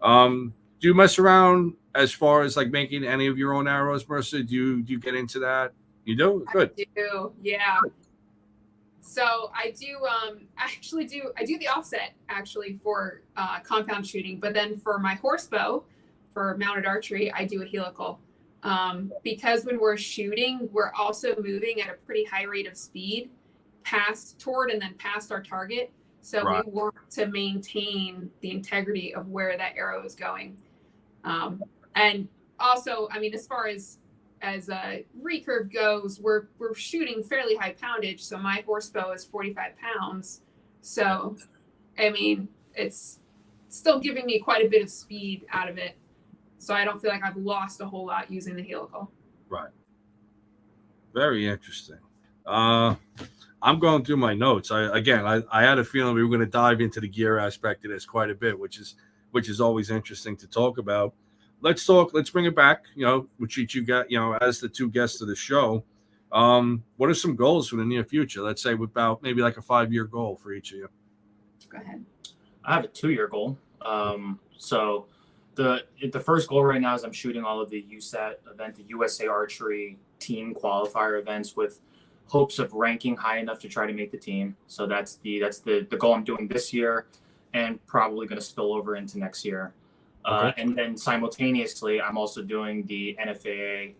Do you mess around as far as like making any of your own arrows, Marissa? Do you get into that? You do? Good. I do, yeah. So I do I do the offset actually for compound shooting, but then for my horse bow, for mounted archery, I do a helical. Because when we're shooting, we're also moving at a pretty high rate of speed toward and then past our target. So right. We want to maintain the integrity of where that arrow is going. And also, I mean, as far as recurve goes, we're shooting fairly high poundage. So my horse bow is 45 pounds. So, I mean, it's still giving me quite a bit of speed out of it. So I don't feel like I've lost a whole lot using the helical. Right. Very interesting. I'm going through my notes. I had a feeling we were going to dive into the gear aspect of this quite a bit, which is always interesting to talk about. Let's bring it back, which you got, as the two guests of the show. What are some goals for the near future? Let's say about maybe like a 5-year goal for each of you. Go ahead. I have a 2-year goal. So the first goal right now is I'm shooting all of the USAT event, the USA Archery team qualifier events, with hopes of ranking high enough to try to make the team. So that's the goal I'm doing this year, and probably going to spill over into next year. Okay. And then simultaneously, I'm also doing the NFAA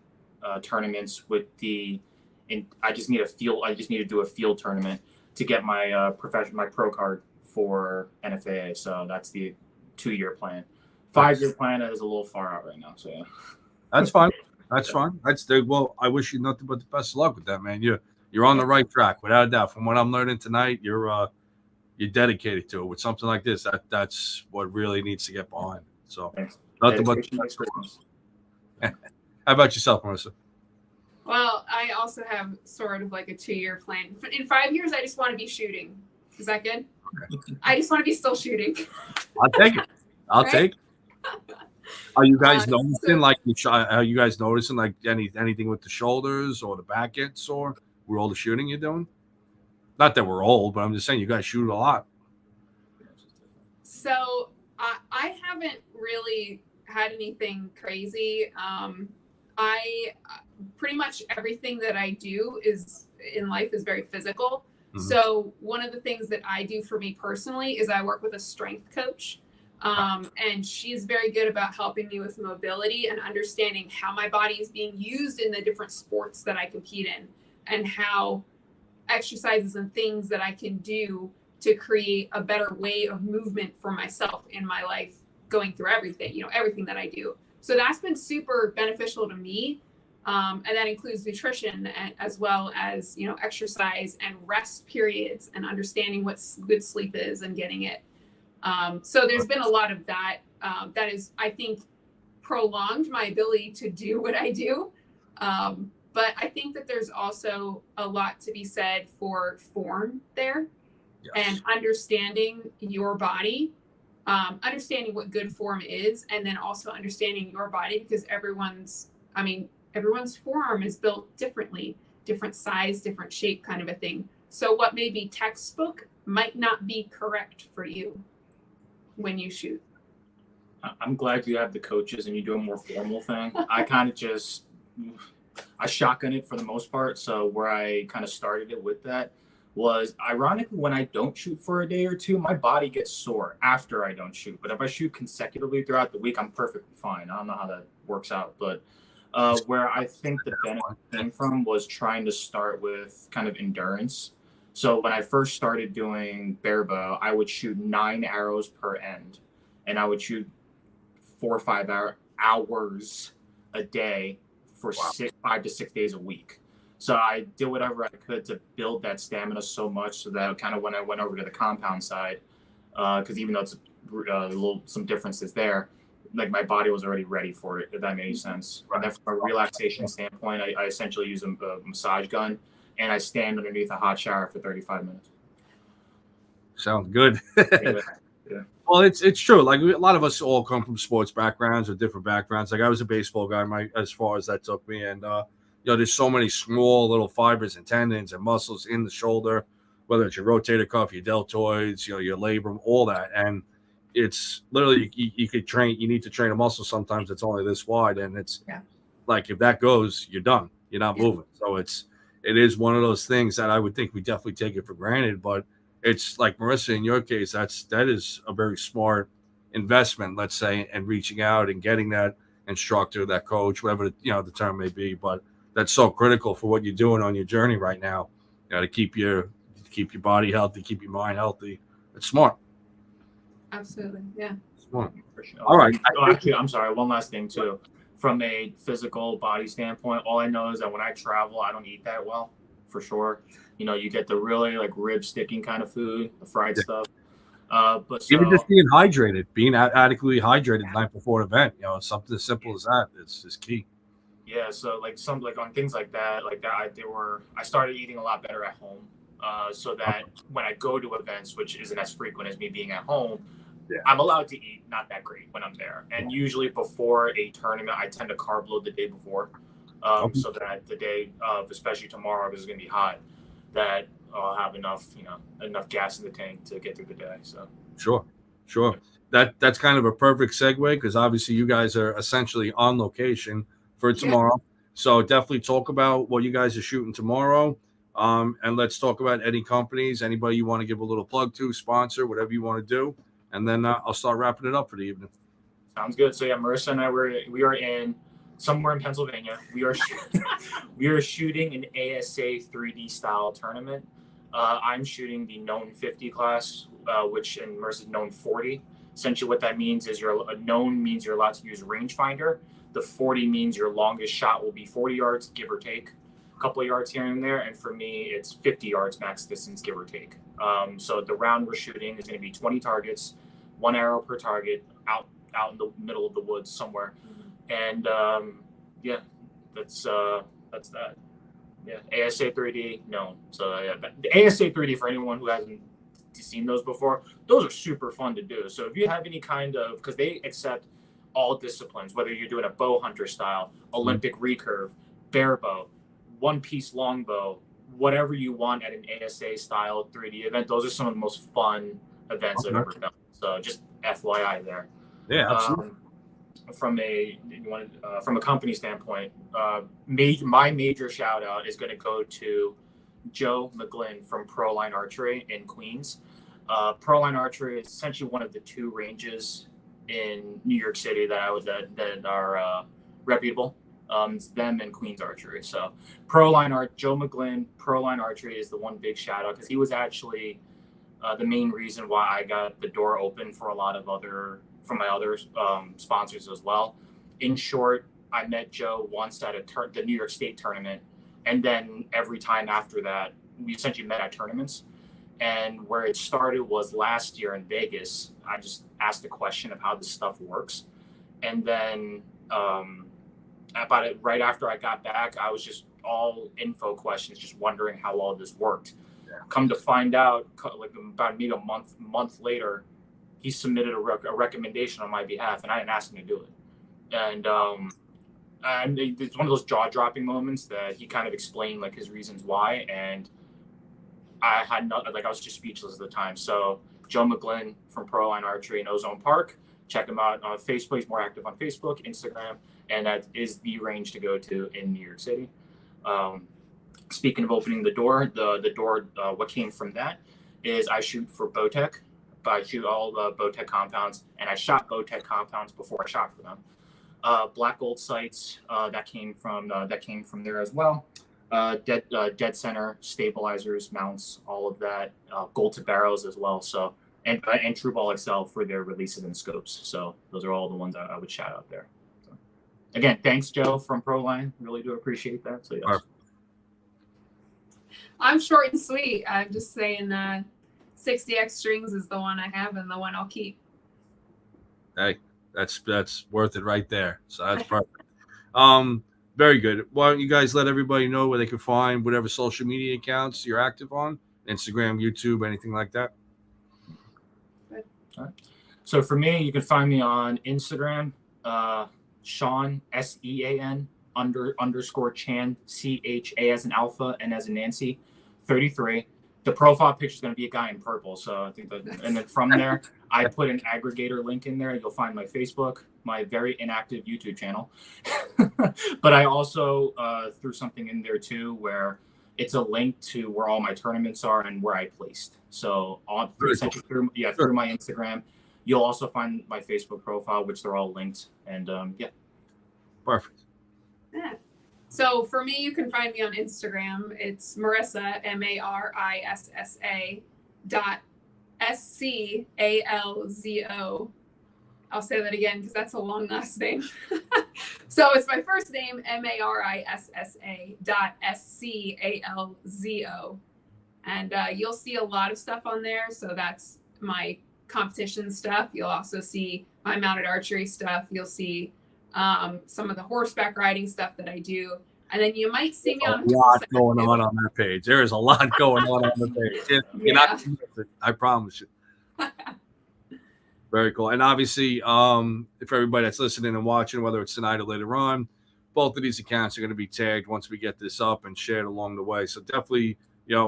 tournaments with I just need to do a field tournament to get my my pro card for NFAA. So that's the 2-year plan. 5-year plan is a little far out right now. So yeah. That's fine. Well, I wish you nothing but the best of luck with that, man. You're on the right track, without a doubt. From what I'm learning tonight, you're dedicated to it. With something like this, that's what really needs to get behind. So nothing but Christmas. How about yourself, Marissa? Well, I also have sort of like a 2-year plan. In 5 years, I just want to be shooting. Is that good? Okay. I just want to be still shooting. I'll take it. Take it. Are you guys noticing are you guys noticing like anything with the shoulders or the back end sore with all the shooting you're doing? Not that we're old, but I'm just saying you guys shoot a lot. So I haven't really had anything crazy. I pretty much everything that I do in life is very physical. Mm-hmm. So one of the things that I do for me personally is I work with a strength coach. And she's very good about helping me with mobility and understanding how my body is being used in the different sports that I compete in, and how exercises and things that I can do to create a better way of movement for myself in my life, going through everything, everything that I do. So that's been super beneficial to me. And that includes nutrition as well as, exercise and rest periods, and understanding what good sleep is and getting it. So there's been a lot of that that is, I think, prolonged my ability to do what I do. But I think that there's also a lot to be said for form there. Yes. And understanding your body, understanding what good form is, and then also understanding your body, because everyone's form is built differently. different size, different shape kind of a thing. So what may be textbook might not be correct for you when you shoot. I'm glad you have the coaches and you do a more formal thing. I kind of just, I shotgun it for the most part. So where I kind of started it with that was, ironically, when I don't shoot for a day or two, my body gets sore after I don't shoot. But if I shoot consecutively throughout the week, I'm perfectly fine. I don't know how that works out. But where I think the benefit came from was trying to start with kind of endurance. So when I first started doing bare bow, I would shoot 9 arrows per end, and I would shoot 4 or 5 hours a day for 5 to 6 days a week. So I did whatever I could to build that stamina so much so that kind of when I went over to the compound side, because even though it's some differences there, like my body was already ready for it, if that made sense. And then from a relaxation standpoint, I essentially use a massage gun, and I stand underneath a hot shower for 35 minutes. Sounds good. Yeah. Well, it's true. Like a lot of us all come from sports backgrounds or different backgrounds. Like I was a baseball guy, as far as that took me, and there's so many small little fibers and tendons and muscles in the shoulder, whether it's your rotator cuff, your deltoids, your labrum, all that, and it's literally you could train. You need to train a muscle sometimes that's only this wide, and it's like if that goes, you're done. You're not moving. So it is one of those things that I would think we definitely take it for granted, but it's like Marissa, in your case, that is a very smart investment, let's say, and reaching out and getting that instructor, that coach, whatever the term may be. But that's so critical for what you're doing on your journey right now. To keep your body healthy, keep your mind healthy. It's smart. Absolutely, yeah. Smart. All right. Actually, I'm sorry. One last thing too. From a physical body standpoint, all I know is that when I travel, I don't eat that well, for sure. You get the really like rib sticking kind of food, the fried stuff. But even just being hydrated, being adequately hydrated the night before an event, something as simple as that is key. Yeah, so like on things like that, I started eating a lot better at home, so that when I go to events, which isn't as frequent as me being at home, I'm allowed to eat not that great when I'm there. And usually before a tournament, I tend to carb load the day before, so that the day of, especially tomorrow, because it's gonna be hot, that I'll have enough gas in the tank to get through the day. So sure. That's kind of a perfect segue, because obviously you guys are essentially on location for tomorrow. So definitely talk about what you guys are shooting tomorrow. And let's talk about any companies, anybody you want to give a little plug to, sponsor, whatever you want to do. And then I'll start wrapping it up for the evening. Sounds good. So Marissa and I we are in somewhere in Pennsylvania. We are shooting an ASA 3D style tournament. I'm shooting the known 50 class, which in Marissa's known 40. Essentially what that means is a known means you're allowed to use rangefinder. The 40 means your longest shot will be 40 yards, give or take a couple of yards here and there. And for me, it's 50 yards max distance, give or take. So the round we're shooting is going to be 20 targets, 1 arrow per target, out in the middle of the woods somewhere. And that's that. Yeah, ASA 3D known. So the ASA 3D, for anyone who hasn't seen those before, those are super fun to do. So if you have any kind of, because they accept all disciplines, whether you're doing a bow hunter style, Olympic recurve, bare bow, one-piece longbow, whatever you want at an ASA style 3D event, those are some of the most fun events I've ever done. So just FYI there. Yeah, absolutely. From a company standpoint, my major shout out is going to go to Joe McGlynn from Proline Archery in Queens. Proline Archery is essentially one of the 2 ranges in New York City that are reputable. It's them and Queens Archery. So Joe McGlynn, Proline Archery is the one big shout out, because he was actually the main reason why I got the door open for a lot of from my other sponsors as well. In short, I met Joe once at the New York State tournament, and then every time after that, we essentially met at tournaments. And where it started was last year in Vegas. I just asked a question of how this stuff works, and then about it right after I got back, I was just all info questions, just wondering how all this worked. Come to find out, like about maybe a month later, he submitted a recommendation on my behalf, and I didn't ask him to do it. And And it's one of those jaw-dropping moments that he kind of explained like his reasons why, and I had not like I was just speechless at the time. So Joe McGlynn from Proline Archery in Ozone Park, check him out on Facebook. He's more active on Facebook, Instagram, and that is the range to go to in New York City. Speaking of opening the door, the door, what came from that is I shoot for Bowtech. I shoot all the Bowtech compounds, and I shot Bowtech compounds before I shot for them. Black gold sights that came from there as well. Dead center stabilizers, mounts, all of that. Gold to barrels as well. So and True Ball XL for their releases and scopes. So those are all the ones I would shout out there. So, again, thanks Joe from Proline. Really do appreciate that. So yes. I'm short and sweet. I'm just saying 60X strings is the one I have and the one I'll keep. Hey, that's worth it right there. So that's perfect. Very good. Why don't you guys let everybody know where they can find whatever social media accounts you're active on? Instagram, YouTube, anything like that? All right. So for me, you can find me on Instagram, Sean, SEAN _ Chan, CHA as an alpha and as a Nancy, 33. The profile picture is going to be a guy in purple. So I think and then from there, I put an aggregator link in there. You'll find my Facebook, my very inactive YouTube channel. But I also threw something in there too, where it's a link to where all my tournaments are and where I placed. So essentially through my Instagram, you'll also find my Facebook profile, which they're all linked. And Perfect. Yeah. So for me, you can find me on Instagram. It's Marissa, MARISSA .SCALZO. I'll say that again because that's a long last name. So it's my first name, MARISSA .SCALZO. And you'll see a lot of stuff on there. So that's my competition stuff. You'll also see my mounted archery stuff. You'll see some of the horseback riding stuff that I do. And then you might see me on a lot going on that page. There is a lot going on the page. You're not gonna miss it, I promise you. Very cool. And obviously, if everybody that's listening and watching, whether it's tonight or later on, both of these accounts are going to be tagged once we get this up and shared along the way. So definitely,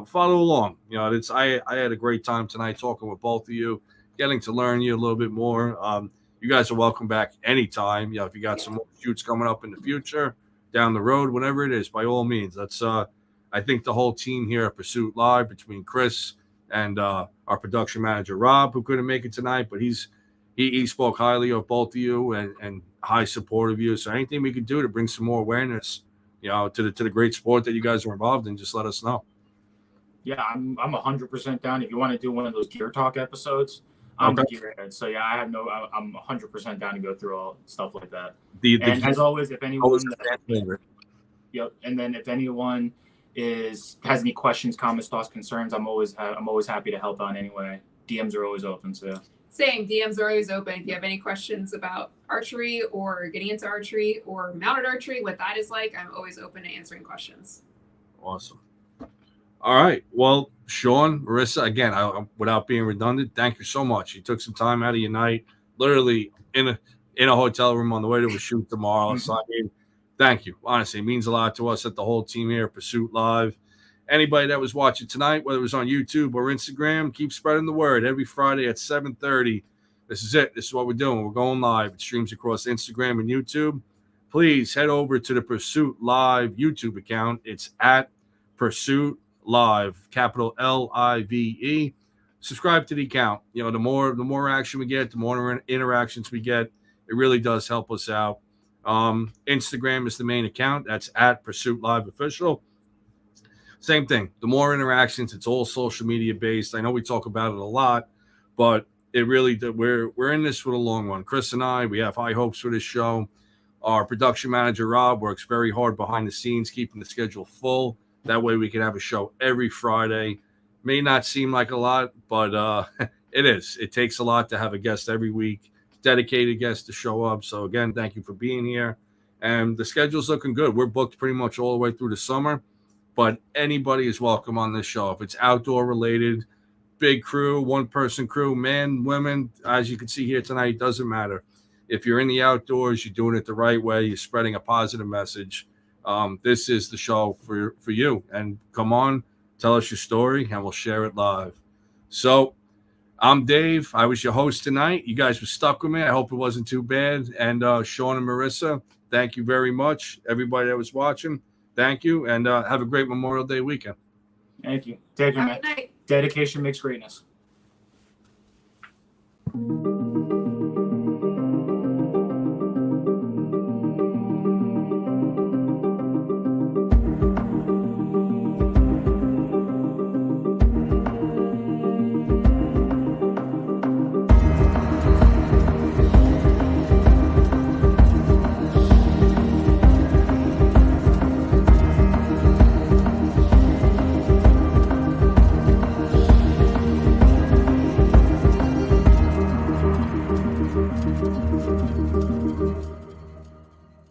follow along. I had a great time tonight talking with both of you, getting to learn you a little bit more. You guys are welcome back anytime. If you got some more shoots coming up in the future, down the road, whatever it is, by all means. That's I think the whole team here at Pursuit Live, between Chris and our production manager Rob, who couldn't make it tonight, but he spoke highly of both of you and high support of you. So anything we could do to bring some more awareness, to the great sport that you guys are involved in, just let us know. Yeah, I'm 100% down. If you want to do one of those gear talk episodes, I'm the gearhead. So yeah, I'm 100% down to go through all stuff like that. And as always, if anyone, and then if anyone has any questions, comments, thoughts, concerns, I'm always happy to help out anyway. DMs are always open. So same, DMs are always open. If you have any questions about archery or getting into archery or mounted archery, what that is like, I'm always open to answering questions. Awesome. All right. Well, Sean, Marissa, again, without being redundant, thank you so much. You took some time out of your night, literally in a hotel room on the way to a shoot tomorrow. Mm-hmm. So I mean, thank you. Honestly, it means a lot to us at the whole team here at Pursuit Live. Anybody that was watching tonight, whether it was on YouTube or Instagram, keep spreading the word. Every Friday at 7:30. This is it. This is what we're doing. We're going live. It streams across Instagram and YouTube. Please head over to the Pursuit Live YouTube account. It's at Pursuit Live, capital LIVE. Subscribe to the account. The more action we get, the more interactions we get. It really does help us out. Instagram is the main account. That's at Pursuit Live Official. Same thing. The more interactions, it's all social media based. I know we talk about it a lot, but it really we're in this for the long run. Chris and I, we have high hopes for this show. Our production manager Rob works very hard behind the scenes, keeping the schedule full. That way we can have a show every Friday. May not seem like a lot, but it is. It takes a lot to have a guest every week, dedicated guest to show up. So again, thank you for being here. And the schedule's looking good. We're booked pretty much all the way through the summer, but anybody is welcome on this show. If it's outdoor related, big crew, one-person crew, men, women, as you can see here tonight, doesn't matter. if you're in the outdoors, you're doing it the right way, you're spreading a positive message, this is the show for you. And come on, tell us your story, and we'll share it live. So I'm Dave. I was your host tonight. You guys were stuck with me. I hope it wasn't too bad. And Sean and Marissa, thank you very much. Everybody that was watching, thank you. And have a great Memorial Day weekend. Thank you. Take care, man. Dedication makes greatness.